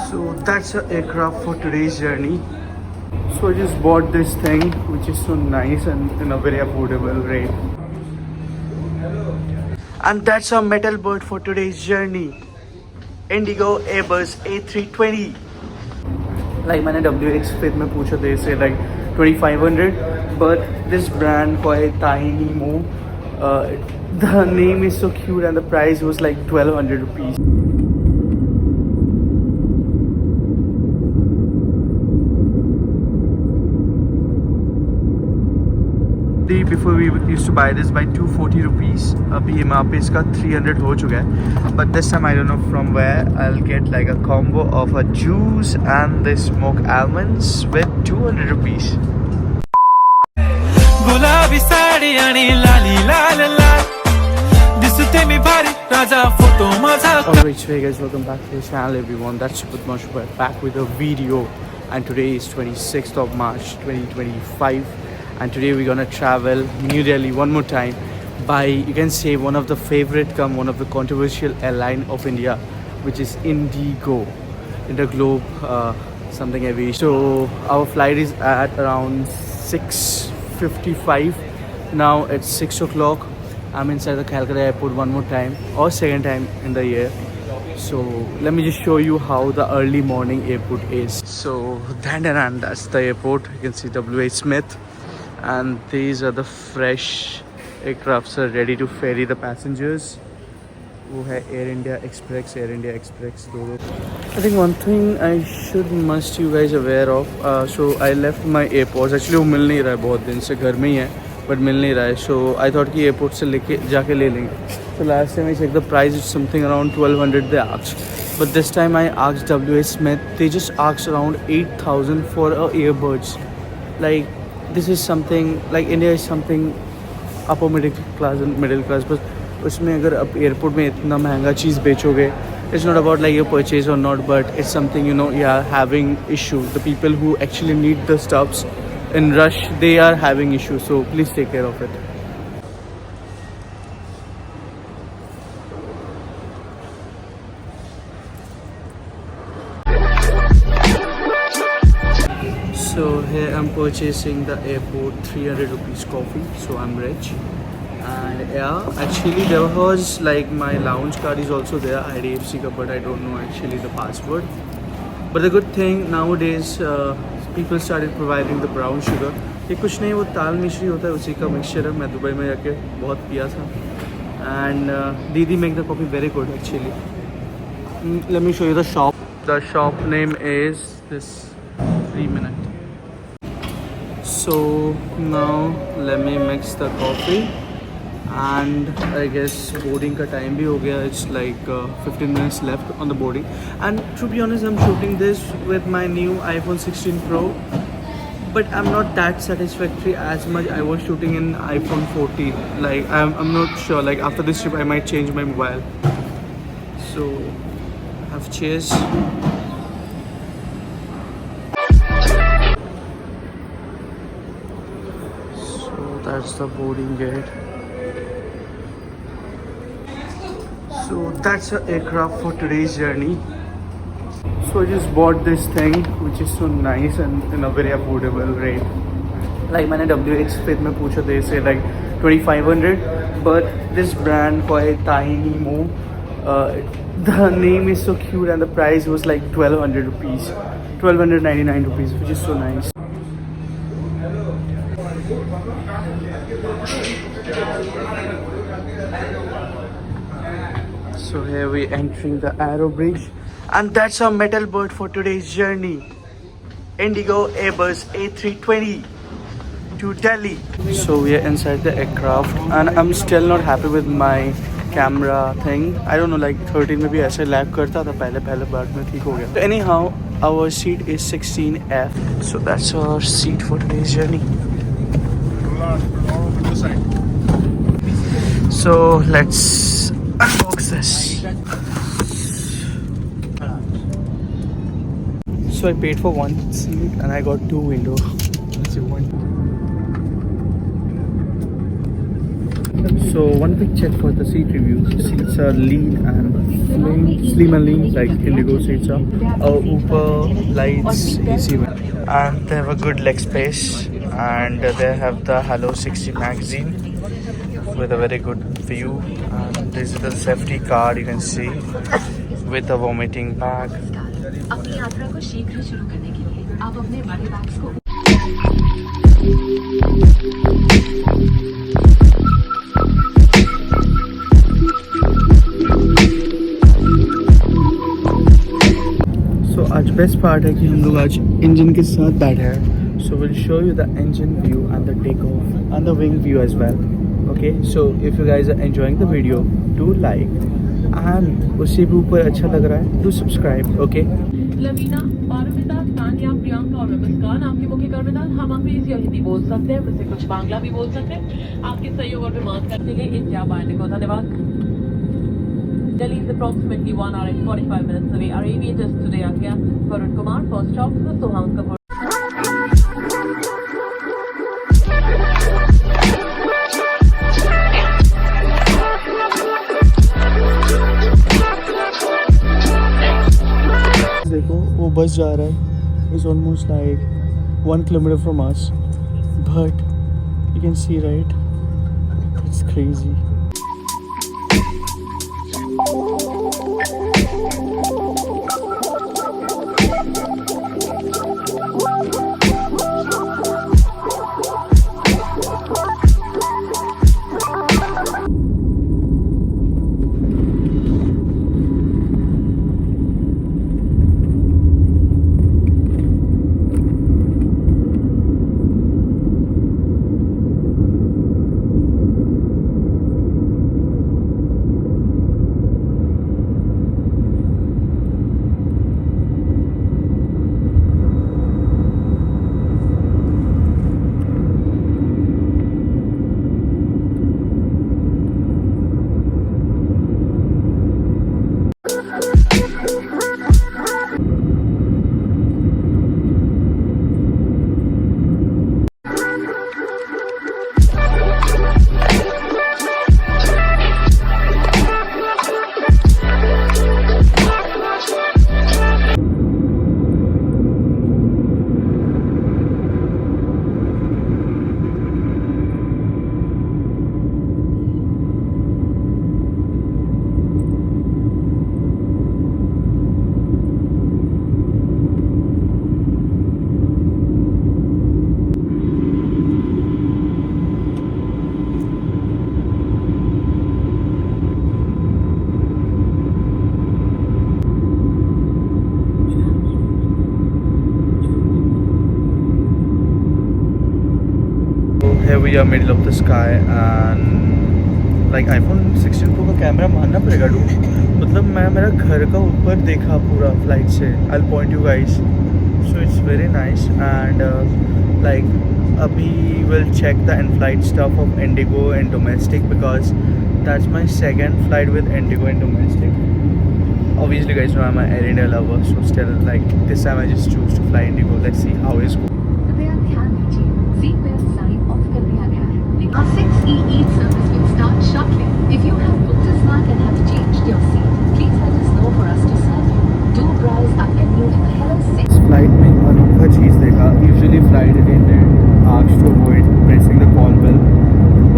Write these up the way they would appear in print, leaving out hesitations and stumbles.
So that's the aircraft for today's journey. So I just bought this thing which is so nice and in a very affordable rate. And that's our metal bird for today's journey. Indigo Airbus A320. Like मैंने WX Fit में पूछा they say like 2500, but this brand called Tiny Mo, the name is so cute and the price was like 1200 rupees. Before we used to buy this by 240 rupees. अभी MRP इसका 300 हो चुका है. But this time I don't know from where I'll get like a combo of a juice and the smoked almonds with 200 rupees. गुलाबी साडी आणि लाली लाल लाल दिसते मी भारी राजा photo माझा. Alright, so hey guys, welcome back to the channel everyone. That's Subut Mashbar back with a video, and today is 26th of March 2025. And today we're gonna travel New Delhi one more time by, you can say, one of the favorite one of the controversial airline of India, which is Indigo, Interglobe something heavy. So our flight is at around 6:55. Now it's 6 o'clock. I'm inside the Calcutta airport one more time, or second time in the year. So let me just show you how the early morning airport is. So that's the airport. You can see W.H. Smith. And these are the fresh aircrafts are ready to ferry the passengers. वो है Air India Express दोनों. I think one thing I must you guys aware of. So I left my AirPods. Actually वो मिल नहीं रहा है बहुत दिन से, घर में ही है but मिल नहीं रहा है. So I thought कि airport से लेके जाके ले लेंगे. So last time I checked the price, it's something around 1200 they asked. But this time I asked W.H. Smith. They just asked around 8000 for earbuds. Like, this is something like India is something upper middle class, but उसमें अगर आप airport में इतना महंगा चीज़ बेचोगे, it's not about like your purchase or not, but it's something, you know, you are having issue. The people who actually need the stuffs in rush, they are having issues, so please take care of it. So here I'm purchasing the airport 300 rupees coffee, so I'm rich. And yeah, actually there was like my lounge card is also there, IDFC ka, but I don't know actually the password. But the good thing nowadays, people started providing the brown sugar. ये कुछ नहीं, वो ताल मिश्री होता है, उसी का मिक्सचर है. मैं दुबई में जाके बहुत पिया था. And दीदी make the coffee very good actually. Let me show you the shop. The shop name is this. 3 minutes. So now let me mix the coffee, and I guess boarding ka time bhi ho gaya. It's like 15 minutes left on the boarding. And to be honest, I'm shooting this with my new iPhone 16 Pro, but I'm not that satisfactory as much I was shooting in iPhone 14. Like I'm not sure, like after this trip I might change my mobile. So have cheers. That's the boarding gate. So that's the aircraft for today's journey. So I just bought this thing which is so nice and in a very affordable rate. Like मैंने WX Fit में पूछा they say like 2500, but this brand called Tiny Mo, the name is so cute and the price was like 1200 rupees, 1299 rupees, which is so nice. So here we entering the Aero Bridge, and that's our metal bird for today's journey. Indigo Airbus A320 to Delhi. So we are inside the aircraft, and I'm still not happy with my camera thing. I don't know, like 13 में भी ऐसे lag करता था पहले बार में, ठीक हो गया. So anyhow, our seat is 16F. So that's our seat for today's journey. So let's unbox this. So I paid for one seat and I got two windows. So one quick check for the seat reviews. Seats are lean and slim and lean like Indigo seats are. Uber lights, AC, and they have a good leg space. And they have the Hello 60 magazine with a very good view. And this is the safety card you can see with a vomiting bag. अपनी यात्रा को शीघ्र शुरू करने के लिए आप अपने बड़े बैग्स को So आज बेस्ट पार्ट है कि हम लोग आज इंजन के साथ बैठे हैं. So we'll show you the engine view and the takeoff and the wing view as well. Okay, so if you guys are enjoying the video, do like and उससे भी ऊपर अच्छा लग रहा है do subscribe. Okay. Lavina, Paramita, Tania, Priyanka और मुस्कान आपके मुख्य कर्मचारी. हम अंग्रेजी और हिंदी बोल सकते हैं, वैसे कुछ बांग्ला भी बोल सकते हैं. आपके सहयोग और विमान करने के लिए इंडिया बांधने को धन्यवाद. Delhi is approximately 1 hour and 45 minutes away. Our aviators today are here: Varun Kumar, First Officer, Soham Kapoor. देखो वो बस जा रहा है. It's almost like 1 kilometer from us, but you can see, right? It's crazy. Here we are middle of the sky and like iPhone 16 Pro का camera मानना पड़ेगा do. मतलब मैं मेरा घर का ऊपर देखा पूरा फ्लाइट से. I'll point you guys. So it's very nice and like अभी we'll check the in-flight stuff of Indigo and domestic because that's my second flight with Indigo and domestic. Obviously guys know I'm an Air India lover, so still like this time I just choose to fly Indigo. Let's see how it's going. Our 6EE service will start shortly. If you have booked a slot and have changed your seat, please let us know for us to serve you. Do browse our menu in the Hello 6. Flight में अनोखा चीज़ देखा. Usually flight attendant asks to avoid pressing the call bell,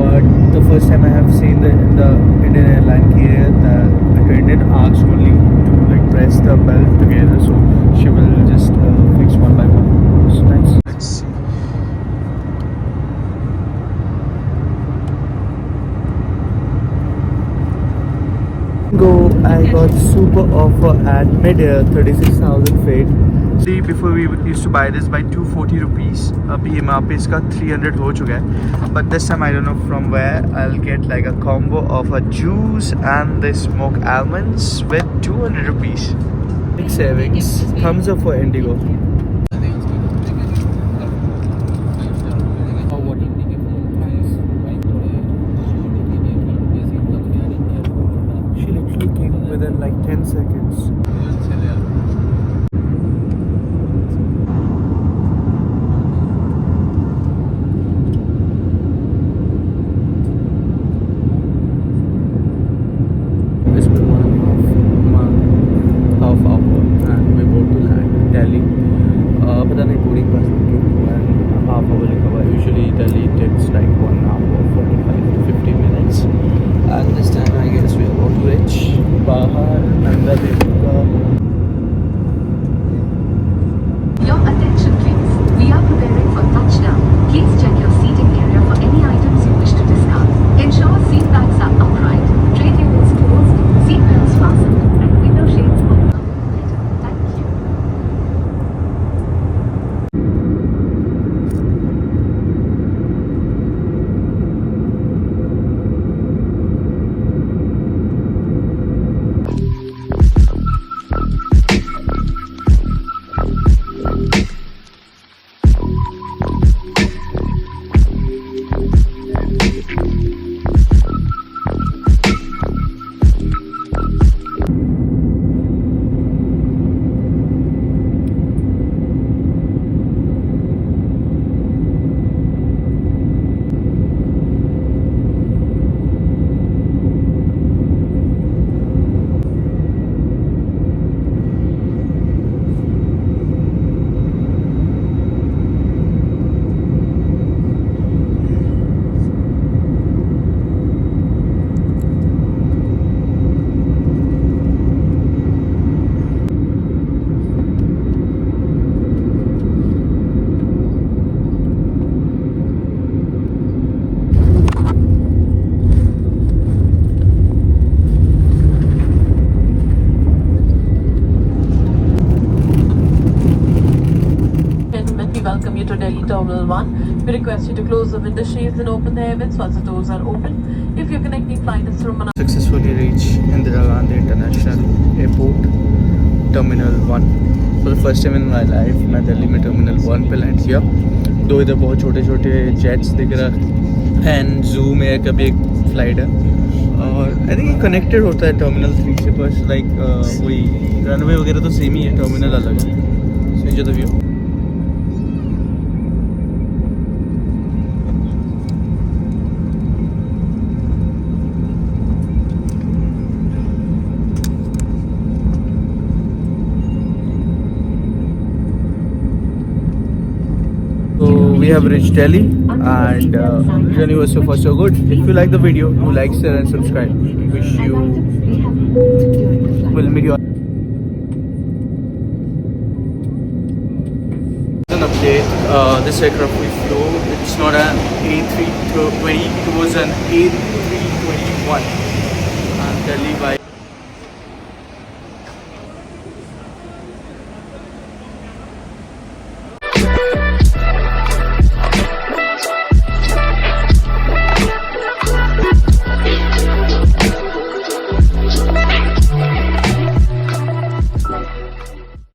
but the first time I have seen the Indian airline carrier, the attendant asks only to like press the bell together, so she will just fix one by one. It's nice. Let's see. I got super offer at mid-air 36,000 feet. See, before we used to buy this by 240 rupees. अभी यहाँ पे इसका 300 हो चुका है. But this time I don't know from where I'll get like a combo of a juice and the smoked almonds with 200 rupees. Big savings. Thumbs up for Indigo. Within like 10 seconds. you to Delhi Terminal 1. We request you to close the window shades and open the airways once the doors are open. If your connecting flight is from Manali. Successfully reached Indira Gandhi International Airport, Terminal 1. For the first time in my life, मैं दिल्ली में Terminal 1 पे land किया. दो इधर बहुत छोटे छोटे jets दिख रहा है एंड ज़ूम एयर का भी एक फ्लाइट है और आई थिंक ये कनेक्टेड होता है Terminal 3 से. बस लाइक वही रनवे वगैरह तो सेम ही है, टर्मिनल अलग है. So enjoy the view. So we have reached Delhi and journey was so far so good. If you like the video, do like, share and subscribe. Wish you will meet you. An update. This aircraft we flew, it's not an A320, it was an A321. And Delhi by